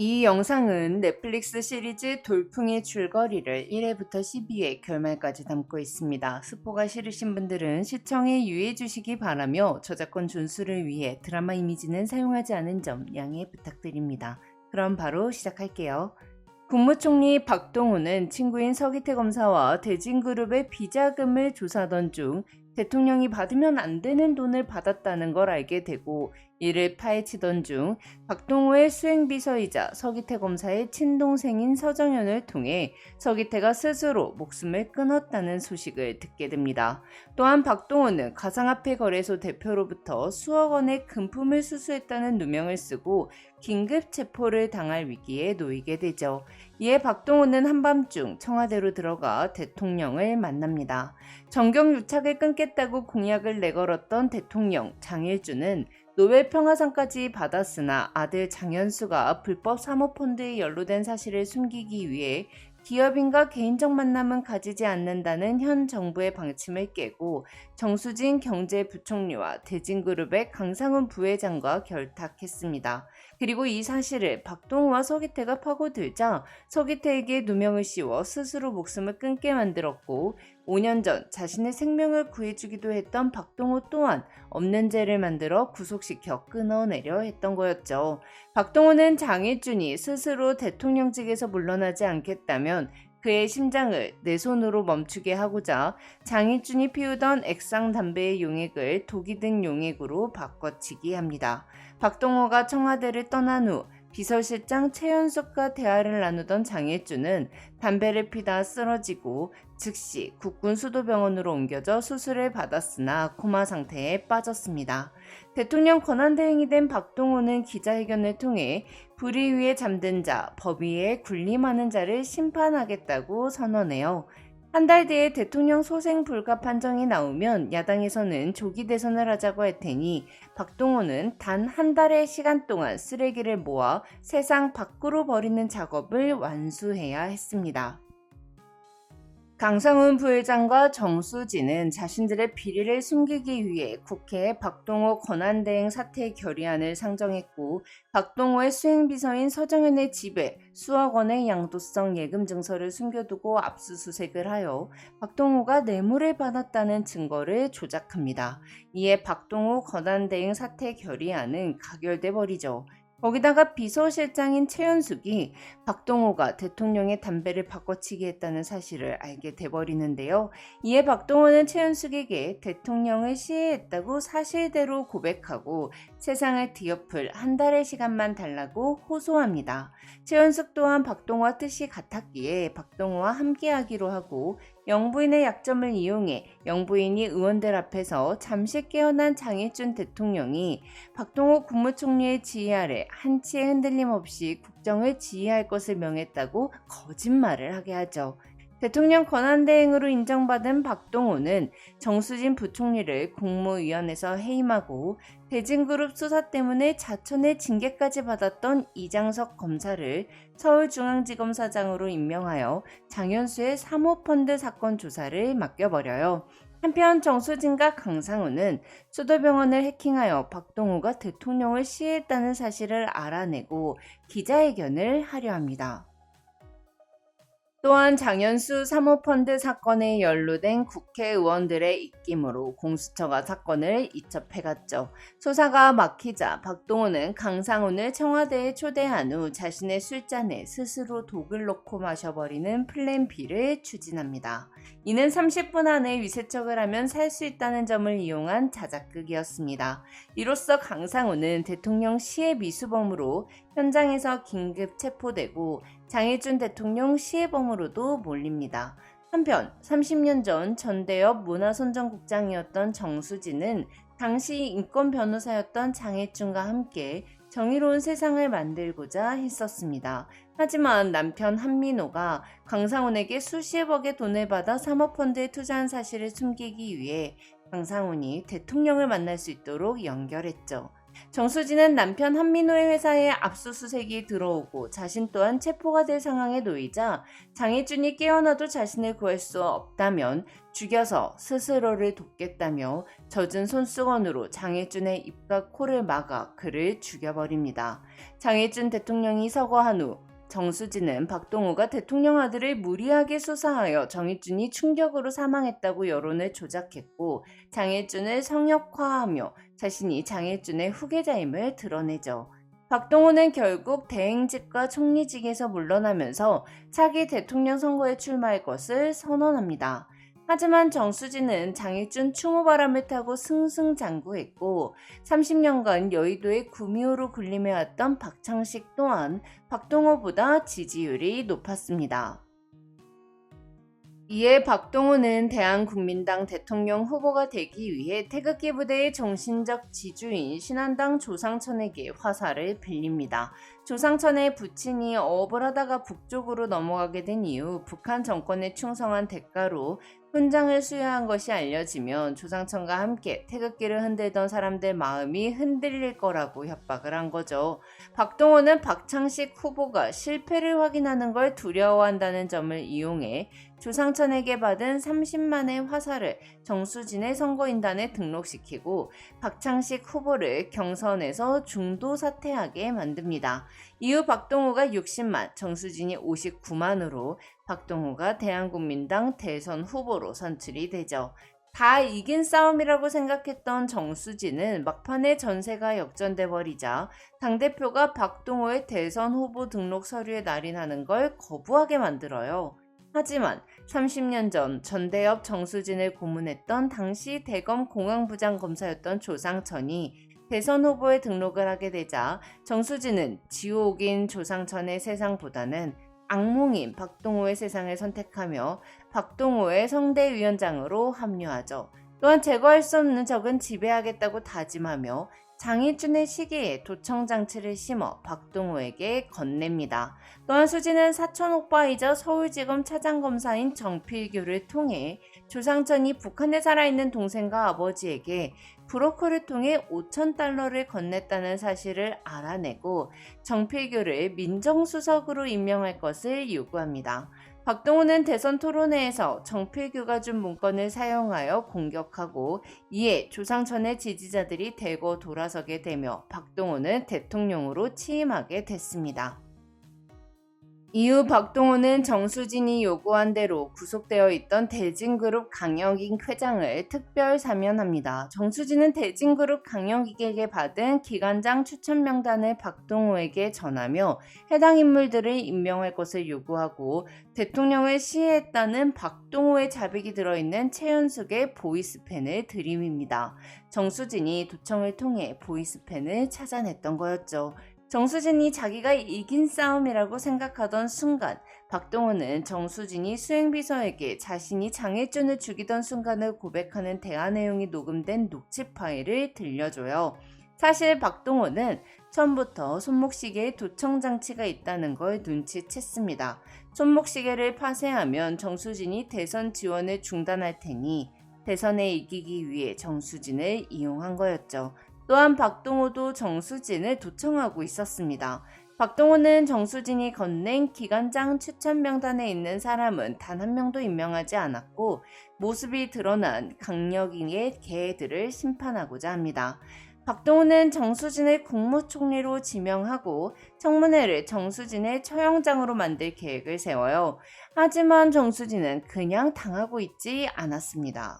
이 영상은 넷플릭스 시리즈 돌풍의 줄거리를 1회부터 12회 결말까지 담고 있습니다. 스포가 싫으신 분들은 시청에 유의해 주시기 바라며 저작권 준수를 위해 드라마 이미지는 사용하지 않은 점 양해 부탁드립니다. 그럼 바로 시작할게요. 국무총리 박동훈은 친구인 서기태 검사와 대진그룹의 비자금을 조사하던 중 대통령이 받으면 안 되는 돈을 받았다는 걸 알게 되고 이를 파헤치던 중 박동호의 수행비서이자 서기태 검사의 친동생인 서정현을 통해 서기태가 스스로 목숨을 끊었다는 소식을 듣게 됩니다. 또한 박동호는 가상화폐 거래소 대표로부터 수억 원의 금품을 수수했다는 누명을 쓰고 긴급 체포를 당할 위기에 놓이게 되죠. 이에 박동호는 한밤중 청와대로 들어가 대통령을 만납니다. 정경 유착을 끊겠다고 공약을 내걸었던 대통령 장일주는 노벨 평화상까지 받았으나 아들 장현수가 불법 사모펀드에 연루된 사실을 숨기기 위해 기업인과 개인적 만남은 가지지 않는다는 현 정부의 방침을 깨고 정수진 경제부총리와 대진그룹의 강상훈 부회장과 결탁했습니다. 그리고 이 사실을 박동호와 서기태가 파고들자 서기태에게 누명을 씌워 스스로 목숨을 끊게 만들었고 5년 전 자신의 생명을 구해주기도 했던 박동호 또한 없는 죄를 만들어 구속시켜 끊어내려 했던 거였죠. 박동호는 장일준이 스스로 대통령직에서 물러나지 않겠다면 그의 심장을 내 손으로 멈추게 하고자 장일준이 피우던 액상 담배의 용액을 독이 든 용액으로 바꿔치기 합니다. 박동호가 청와대를 떠난 후 비서실장 최현숙과 대화를 나누던 장일준은 담배를 피다 쓰러지고 즉시 국군수도병원으로 옮겨져 수술을 받았으나 코마 상태에 빠졌습니다. 대통령 권한대행이 된 박동호는 기자회견을 통해 불의 위에 잠든 자, 법 위에 군림하는 자를 심판하겠다고 선언해요. 한 달 뒤에 대통령 소생 불가 판정이 나오면 야당에서는 조기 대선을 하자고 할 테니 박동호는 단 한 달의 시간 동안 쓰레기를 모아 세상 밖으로 버리는 작업을 완수해야 했습니다. 강상훈 부회장과 정수진은 자신들의 비리를 숨기기 위해 국회에 박동호 권한대행 사퇴 결의안을 상정했고 박동호의 수행비서인 서정현의 집에 수억 원의 양도성 예금 증서를 숨겨두고 압수수색을 하여 박동호가 뇌물을 받았다는 증거를 조작합니다. 이에 박동호 권한대행 사퇴 결의안은 가결돼 버리죠. 거기다가 비서실장인 최현숙이 박동호가 대통령의 담배를 바꿔치기 했다는 사실을 알게 돼버리는데요. 이에 박동호는 최현숙에게 대통령을 시해했다고 사실대로 고백하고 세상을 뒤엎을 한 달의 시간만 달라고 호소합니다. 최현숙 또한 박동호와 뜻이 같았기에 박동호와 함께하기로 하고 영부인의 약점을 이용해 영부인이 의원들 앞에서 잠시 깨어난 장일준 대통령이 박동호 국무총리의 지휘 아래 한치의 흔들림 없이 국정을 지휘할 것을 명했다고 거짓말을 하게 하죠. 대통령 권한대행으로 인정받은 박동호는 정수진 부총리를 국무위원회에서 해임하고 대진그룹 수사 때문에 자천의 징계까지 받았던 이장석 검사를 서울중앙지검사장으로 임명하여 장현수의 사모펀드 사건 조사를 맡겨버려요. 한편 정수진과 강상훈은 수도병원을 해킹하여 박동호가 대통령을 시해했다는 사실을 알아내고 기자회견을 하려 합니다. 또한 장현수 사모펀드 사건에 연루된 국회의원들의 입김으로 공수처가 사건을 이첩해갔죠. 수사가 막히자 박동호는 강상훈을 청와대에 초대한 후 자신의 술잔에 스스로 독을 넣고 마셔버리는 플랜 B를 추진합니다. 이는 30분 안에 위세척을 하면 살 수 있다는 점을 이용한 자작극이었습니다. 이로써 강상훈은 대통령 시해 미수범으로 현장에서 긴급 체포되고 장일준 대통령 시해범으로도 몰립니다. 한편 30년 전 전대협 문화선정국장이었던 정수진은 당시 인권 변호사였던 장일준과 함께 정의로운 세상을 만들고자 했었습니다. 하지만 남편 한민호가 강상훈에게 수십억의 돈을 받아 사모펀드에 투자한 사실을 숨기기 위해 강상훈이 대통령을 만날 수 있도록 연결했죠. 정수진은 남편 한민호의 회사에 압수수색이 들어오고 자신 또한 체포가 될 상황에 놓이자 장혜준이 깨어나도 자신을 구할 수 없다면 죽여서 스스로를 돕겠다며 젖은 손수건으로 장혜준의 입과 코를 막아 그를 죽여버립니다. 장혜준 대통령이 서거한 후 정수진은 박동호가 대통령 아들을 무리하게 수사하여 정혜준이 충격으로 사망했다고 여론을 조작했고 장혜준을 성역화하며 자신이 장혜준의 후계자임을 드러내죠. 박동호는 결국 대행직과 총리직에서 물러나면서 차기 대통령 선거에 출마할 것을 선언합니다. 하지만 정수진은 장혜준 추모바람을 타고 승승장구했고 30년간 여의도의 구미호로 군림해왔던 박창식 또한 박동호보다 지지율이 높았습니다. 이에 박동호는 대한국민당 대통령 후보가 되기 위해 태극기 부대의 정신적 지주인 신한당 조상천에게 화살을 빌립니다. 조상천의 부친이 어업을 하다가 북쪽으로 넘어가게 된 이후 북한 정권에 충성한 대가로 훈장을 수여한 것이 알려지면 조상천과 함께 태극기를 흔들던 사람들 마음이 흔들릴 거라고 협박을 한 거죠. 박동호는 박창식 후보가 실패를 확인하는 걸 두려워한다는 점을 이용해 조상천에게 받은 30만의 화살을 정수진의 선거인단에 등록시키고 박창식 후보를 경선에서 중도 사퇴하게 만듭니다. 이후 박동호가 60만, 정수진이 59만으로 박동호가 대한국민당 대선 후보로 선출이 되죠. 다 이긴 싸움이라고 생각했던 정수진은 막판에 전세가 역전돼 버리자 당대표가 박동호의 대선 후보 등록 서류에 날인하는 걸 거부하게 만들어요. 하지만 30년 전 전대협 정수진을 고문했던 당시 대검 공안부장 검사였던 조상천이 대선 후보에 등록을 하게 되자 정수진은 지옥인 조상천의 세상보다는 악몽인 박동호의 세상을 선택하며 박동호의 성대위원장으로 합류하죠. 또한 제거할 수 없는 적은 지배하겠다고 다짐하며 장희준의 시기에 도청장치를 심어 박동호에게 건넵니다. 또한 수진은 사촌 오빠이자 서울지검 차장검사인 정필규를 통해 조상천이 북한에 살아있는 동생과 아버지에게 브로커를 통해 5,000달러를 건넸다는 사실을 알아내고 정필규를 민정수석으로 임명할 것을 요구합니다. 박동호는 대선 토론회에서 정필규가 준 문건을 사용하여 공격하고 이에 조상천의 지지자들이 대거 돌아서게 되며 박동호는 대통령으로 취임하게 됐습니다. 이후 박동호는 정수진이 요구한 대로 구속되어 있던 대진그룹 강영익 회장을 특별 사면합니다. 정수진은 대진그룹 강영익에게 받은 기관장 추천 명단을 박동호에게 전하며 해당 인물들을 임명할 것을 요구하고 대통령을 시해했다는 박동호의 자백이 들어있는 최현숙의 보이스펜을 들이밉니다. 정수진이 도청을 통해 보이스펜을 찾아냈던 거였죠. 정수진이 자기가 이긴 싸움이라고 생각하던 순간 박동호는 정수진이 수행비서에게 자신이 장혜준을 죽이던 순간을 고백하는 대화 내용이 녹음된 녹취 파일을 들려줘요. 사실 박동호는 처음부터 손목시계에 도청장치가 있다는 걸 눈치챘습니다. 손목시계를 파쇄하면 정수진이 대선 지원을 중단할 테니 대선에 이기기 위해 정수진을 이용한 거였죠. 또한 박동호도 정수진을 도청하고 있었습니다. 박동호는 정수진이 건넨 기관장 추천 명단에 있는 사람은 단 한 명도 임명하지 않았고 모습이 드러난 강력인의 개들을 심판하고자 합니다. 박동호는 정수진을 국무총리로 지명하고 청문회를 정수진의 처형장으로 만들 계획을 세워요. 하지만 정수진은 그냥 당하고 있지 않았습니다.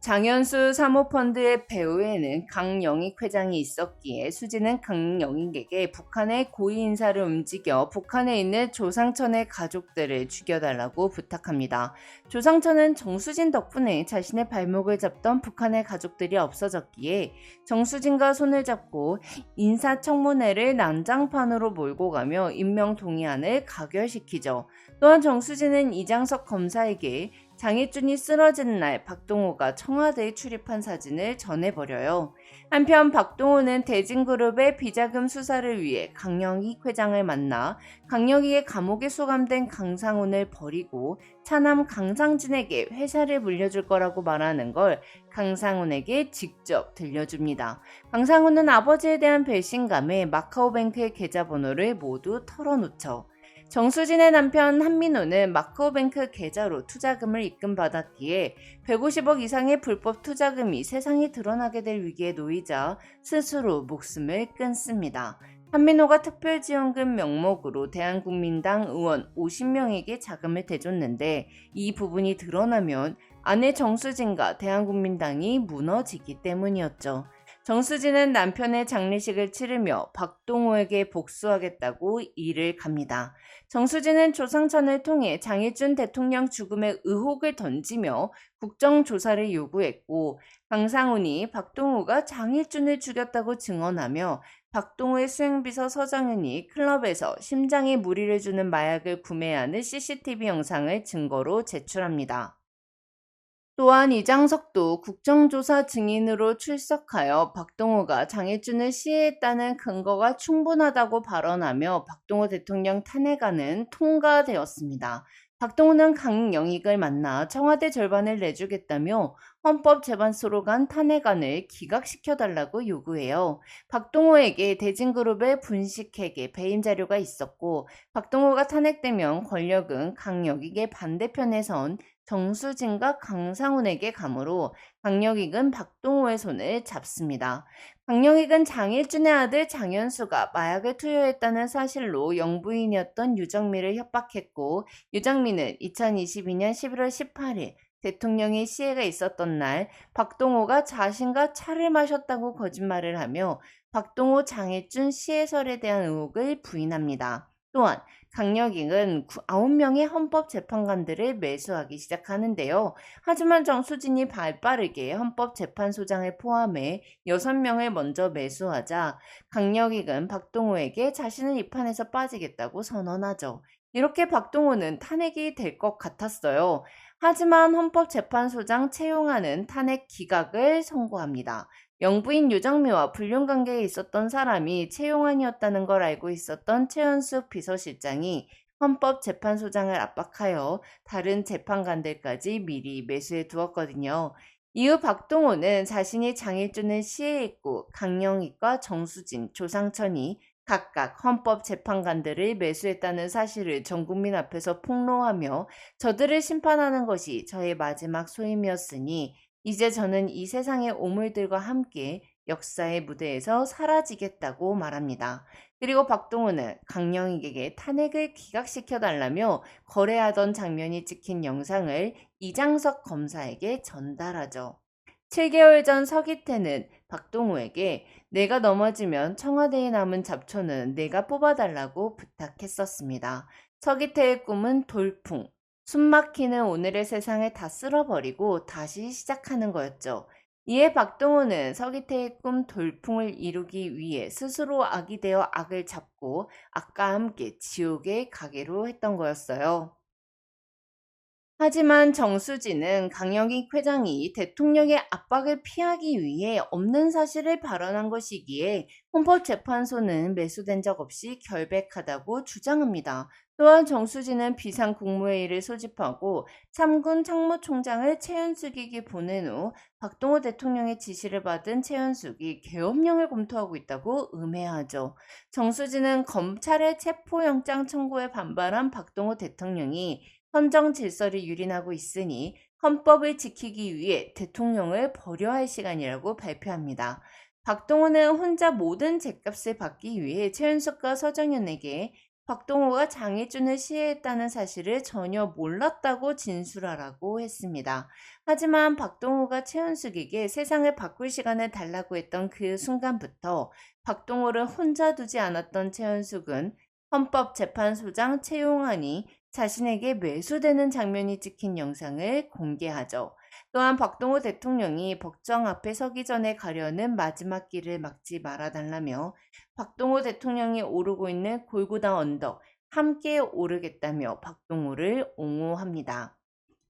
장현수 사모펀드의 배후에는 강영익 회장이 있었기에 수진은 강영익에게 북한의 고위 인사를 움직여 북한에 있는 조상천의 가족들을 죽여달라고 부탁합니다. 조상천은 정수진 덕분에 자신의 발목을 잡던 북한의 가족들이 없어졌기에 정수진과 손을 잡고 인사청문회를 난장판으로 몰고 가며 임명동의안을 가결시키죠. 또한 정수진은 이장석 검사에게 장혜준이 쓰러진 날 박동호가 청와대에 출입한 사진을 전해버려요. 한편 박동호는 대진그룹의 비자금 수사를 위해 강영익 회장을 만나 강영익의 감옥에 수감된 강상훈을 버리고 차남 강상진에게 회사를 물려줄 거라고 말하는 걸 강상훈에게 직접 들려줍니다. 강상훈은 아버지에 대한 배신감에 마카오뱅크의 계좌번호를 모두 털어놓죠. 정수진의 남편 한민호는 마카오뱅크 계좌로 투자금을 입금받았기에 150억 이상의 불법 투자금이 세상에 드러나게 될 위기에 놓이자 스스로 목숨을 끊습니다. 한민호가 특별지원금 명목으로 대한국민당 의원 50명에게 자금을 대줬는데 이 부분이 드러나면 아내 정수진과 대한국민당이 무너지기 때문이었죠. 정수진은 남편의 장례식을 치르며 박동호에게 복수하겠다고 일을 갑니다. 정수진은 조상천을 통해 장일준 대통령 죽음의 의혹을 던지며 국정조사를 요구했고 강상훈이 박동호가 장일준을 죽였다고 증언하며 박동호의 수행비서 서정윤이 클럽에서 심장에 무리를 주는 마약을 구매하는 CCTV 영상을 증거로 제출합니다. 또한 이장석도 국정조사 증인으로 출석하여 박동호가 장일준을 시해했다는 근거가 충분하다고 발언하며 박동호 대통령 탄핵안은 통과되었습니다. 박동호는 강영익을 만나 청와대 절반을 내주겠다며 헌법재판소로 간 탄핵안을 기각시켜달라고 요구해요. 박동호에게 대진그룹의 분식회계 배임 자료가 있었고 박동호가 탄핵되면 권력은 강영익의 반대편에 선 정수진과 강상훈에게 가므로 강영익은 박동호의 손을 잡습니다. 강영익은 장일준의 아들 장현수가 마약을 투여했다는 사실로 영부인이었던 유정미를 협박했고 유정미는 2022년 11월 18일 대통령의 시해가 있었던 날 박동호가 자신과 차를 마셨다고 거짓말을 하며 박동호 장일준 시해설에 대한 의혹을 부인합니다. 또한 강력익은 9명의 헌법재판관들을 매수하기 시작하는데요. 하지만 정수진이 발빠르게 헌법재판소장을 포함해 6명을 먼저 매수하자 강력익은 박동호에게 자신은 이 판에서 빠지겠다고 선언하죠. 이렇게 박동호는 탄핵이 될 것 같았어요. 하지만 헌법재판소장 채용하는 탄핵 기각을 선고합니다. 영부인 유정미와 불륜관계에 있었던 사람이 채용안이었다는 걸 알고 있었던 최은숙 비서실장이 헌법재판소장을 압박하여 다른 재판관들까지 미리 매수해 두었거든요. 이후 박동호는 자신이 장일준을 시해했고 강영익과 정수진, 조상천이 각각 헌법재판관들을 매수했다는 사실을 전 국민 앞에서 폭로하며 저들을 심판하는 것이 저의 마지막 소임이었으니 이제 저는 이 세상의 오물들과 함께 역사의 무대에서 사라지겠다고 말합니다. 그리고 박동호는 강영익에게 탄핵을 기각시켜달라며 거래하던 장면이 찍힌 영상을 이장석 검사에게 전달하죠. 7개월 전 서기태는 박동호에게 내가 넘어지면 청와대에 남은 잡초는 내가 뽑아달라고 부탁했었습니다. 서기태의 꿈은 돌풍, 숨막히는 오늘의 세상을 다 쓸어버리고 다시 시작하는 거였죠. 이에 박동호는 서기태의 꿈 돌풍을 이루기 위해 스스로 악이 되어 악을 잡고 악과 함께 지옥에 가기로 했던 거였어요. 하지만 정수진은 강영익 회장이 대통령의 압박을 피하기 위해 없는 사실을 발언한 것이기에 헌법재판소는 매수된 적 없이 결백하다고 주장합니다. 또한 정수진은 비상국무회의를 소집하고 3군 참모총장을 최현숙에게 보낸 후 박동호 대통령의 지시를 받은 최현숙이 계엄령을 검토하고 있다고 음해하죠. 정수진은 검찰의 체포영장 청구에 반발한 박동호 대통령이 헌정 질서를 유린하고 있으니 헌법을 지키기 위해 대통령을 버려야 할 시간이라고 발표합니다. 박동호는 혼자 모든 죗값을 받기 위해 최윤석과 서정현에게 박동호가 장일준을 시해했다는 사실을 전혀 몰랐다고 진술하라고 했습니다. 하지만 박동호가 최윤석에게 세상을 바꿀 시간을 달라고 했던 그 순간부터 박동호를 혼자 두지 않았던 최윤석은 헌법재판소장 채용안이 자신에게 매수되는 장면이 찍힌 영상을 공개하죠. 또한 박동호 대통령이 법정 앞에 서기 전에 가려는 마지막 길을 막지 말아달라며 박동호 대통령이 오르고 있는 골고다 언덕 함께 오르겠다며 박동호를 옹호합니다.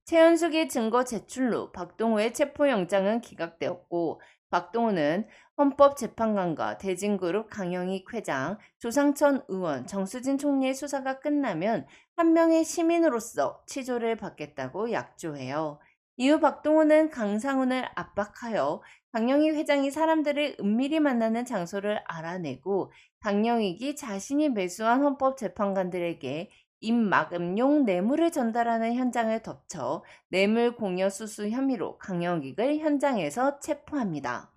최현숙의 증거 제출로 박동호의 체포영장은 기각되었고 박동우는 헌법재판관과 대진그룹 강영익 회장, 조상천 의원, 정수진 총리의 수사가 끝나면 한 명의 시민으로서 치조를 받겠다고 약조해요. 이후 박동우는 강상훈을 압박하여 강영익 회장이 사람들을 은밀히 만나는 장소를 알아내고 강영익이 자신이 매수한 헌법재판관들에게 입막음용 뇌물을 전달하는 현장을 덮쳐 뇌물 공여 수수 혐의로 강영익을 현장에서 체포합니다.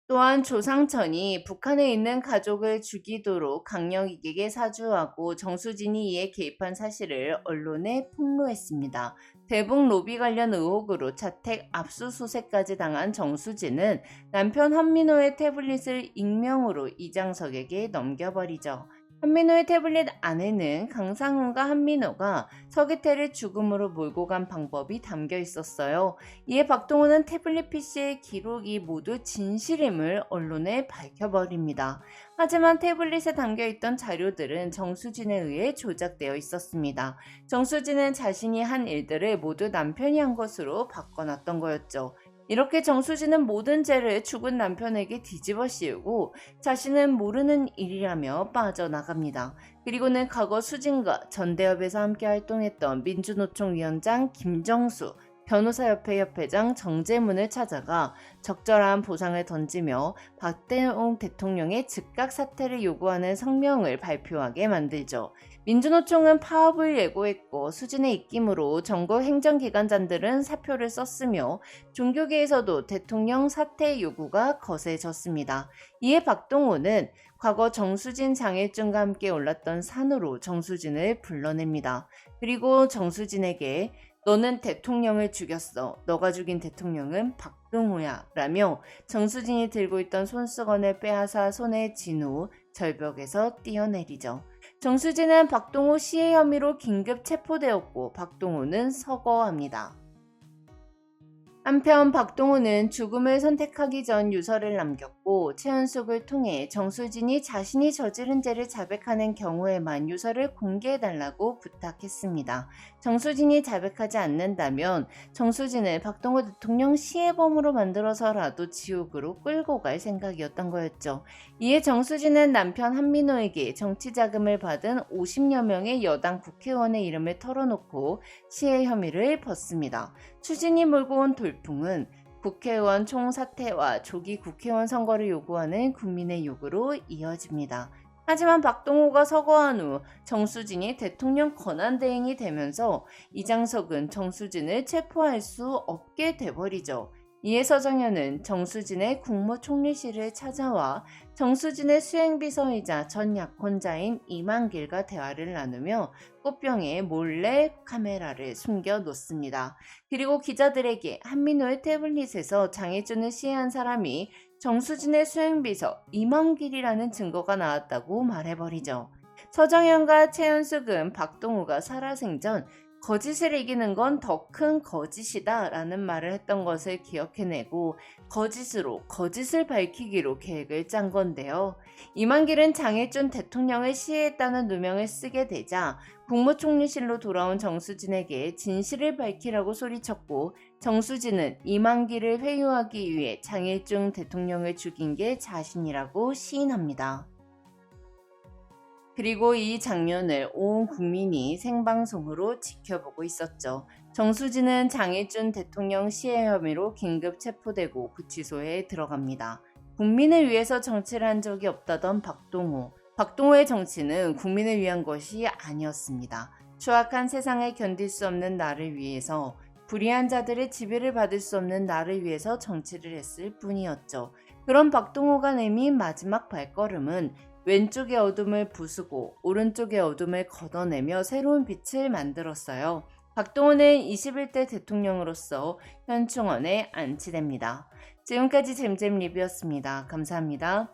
또한 조상천이 북한에 있는 가족을 죽이도록 강영익에게 사주하고 정수진이 이에 개입한 사실을 언론에 폭로했습니다. 대북 로비 관련 의혹으로 자택 압수수색까지 당한 정수진은 남편 한민호의 태블릿을 익명으로 이장석에게 넘겨버리죠. 한민호의 태블릿 안에는 강상훈과 한민호가 서기태를 죽음으로 몰고 간 방법이 담겨 있었어요. 이에 박동우는 태블릿 PC의 기록이 모두 진실임을 언론에 밝혀버립니다. 하지만 태블릿에 담겨있던 자료들은 정수진에 의해 조작되어 있었습니다. 정수진은 자신이 한 일들을 모두 남편이 한 것으로 바꿔놨던 거였죠. 이렇게 정수진은 모든 죄를 죽은 남편에게 뒤집어 씌우고 자신은 모르는 일이라며 빠져나갑니다. 그리고는 과거 수진과 전대협에서 함께 활동했던 민주노총 위원장 김정수, 변호사협회 협회장 정재문을 찾아가 적절한 보상을 던지며 박대웅 대통령의 즉각 사퇴를 요구하는 성명을 발표하게 만들죠. 민주노총은 파업을 예고했고 수진의 입김으로 전국 행정기관장들은 사표를 썼으며 종교계에서도 대통령 사퇴 요구가 거세졌습니다. 이에 박동우는 과거 정수진 장일준과 함께 올랐던 산으로 정수진을 불러냅니다. 그리고 정수진에게 너는 대통령을 죽였어. 너가 죽인 대통령은 박동우야. 라며 정수진이 들고 있던 손수건을 빼앗아 손에 쥔 후 절벽에서 뛰어내리죠. 정수진은 박동우 시해 혐의로 긴급 체포되었고 박동우는 서거합니다. 한편 박동우는 죽음을 선택하기 전 유서를 남겼고 최은숙을 통해 정수진이 자신이 저지른 죄를 자백하는 경우에만 유서를 공개해달라고 부탁했습니다. 정수진이 자백하지 않는다면 정수진을 박동우 대통령 시해범으로 만들어서라도 지옥으로 끌고 갈 생각이었던 거였죠. 이에 정수진은 남편 한민호에게 정치자금을 받은 50여 명의 여당 국회의원의 이름을 털어놓고 시해 혐의를 벗습니다. 추진이 몰고 온 돌풍은 국회의원 총사퇴와 조기 국회의원 선거를 요구하는 국민의 요구로 이어집니다. 하지만 박동우가 서거한 후 정수진이 대통령 권한대행이 되면서 이장석은 정수진을 체포할 수 없게 돼버리죠. 이에 서정현은 정수진의 국무총리실을 찾아와 정수진의 수행비서이자 전 약혼자인 이만길과 대화를 나누며 꽃병에 몰래 카메라를 숨겨 놓습니다. 그리고 기자들에게 한민호의 태블릿에서 장혜준을 시해한 사람이 정수진의 수행비서 이만길이라는 증거가 나왔다고 말해버리죠. 서정현과 최은숙은 박동우가 살아생전 거짓을 이기는 건 더 큰 거짓이다 라는 말을 했던 것을 기억해내고 거짓으로 거짓을 밝히기로 계획을 짠 건데요. 이만길은 장혜준 대통령을 시해했다는 누명을 쓰게 되자 국무총리실로 돌아온 정수진에게 진실을 밝히라고 소리쳤고 정수진은 이만길을 회유하기 위해 장혜준 대통령을 죽인 게 자신이라고 시인합니다. 그리고 이 장면을 온 국민이 생방송으로 지켜보고 있었죠. 정수진은 장혜준 대통령 시해 혐의로 긴급 체포되고 구치소에 들어갑니다. 국민을 위해서 정치를 한 적이 없다던 박동우. 박동우의 정치는 국민을 위한 것이 아니었습니다. 추악한 세상을 견딜 수 없는 나를 위해서, 불의한 자들의 지배를 받을 수 없는 나를 위해서 정치를 했을 뿐이었죠. 그런 박동우가 내민 마지막 발걸음은 왼쪽의 어둠을 부수고 오른쪽의 어둠을 걷어내며 새로운 빛을 만들었어요. 박동우는 21대 대통령으로서 현충원에 안치됩니다. 지금까지 잼잼 리뷰였습니다. 감사합니다.